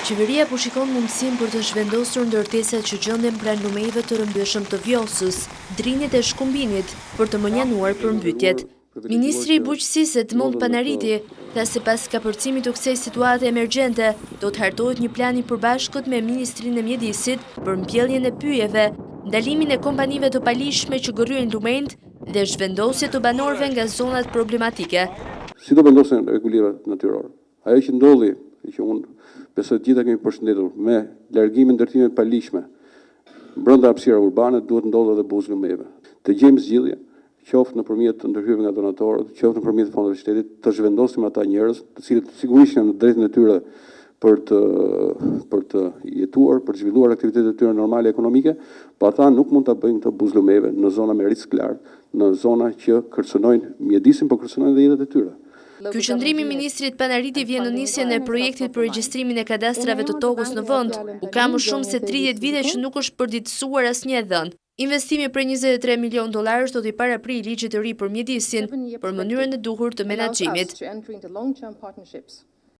Qeveria po shikon mundësinë për të zhvendosur ndërtesat që gjenden pranë lumejve të rëmbyeshëm të Vjosës, Drinit e Shkumbinit për të menjanuar përmbytjet. Ministri i Bujqësisë Edmond Panariti tha se pas kapërcimit të kësaj situate emergjente, do të hartohet një plan i përbashkët me Ministrinë e Mjedisit për mbjelljen e pyjeve, ndalimin e kompanive të palishme që gërryejnë lumenjt dhe zhvendosje të banorëve nga zonat problematike. Si do vendosen rregullimet natyrore? Ajo që ndodhi, që unë besoj të gjitha kemi përshëndetur, me largimin ndërtime palishme brenda hapësirave urbane, duhet ndodhë edhe buzë lumeve. Të gjejmë zgjidhje, qoftë nëpërmjet ndërhyrjeve nga donatorët, qoftë nëpërmjet fondeve të shtetit, të zhvendosim ata njerëz, të cilët sigurisht janë në drejtën e tyre për të jetuar, për të zhvilluar aktivitetet e tyre normale ekonomike, po ata nuk mund ta bëjnë këtë buzë lumeve në zona me risk lart, në zona që kërcënojnë mjedisin, por kërcënojnë edhe jetët e tyre. Ky qëndrimi i ministrit Panariti vjen në nisjen e projektit për regjistrimin e kadastrave të tokës në vend. U ka më shumë se 30 vite që nuk është përditësuar asnjë dhënë. Investimi për $23 milion do t'i paraprij ligjit të ri për mjedisin, për mënyrën e duhur të menaxhimit.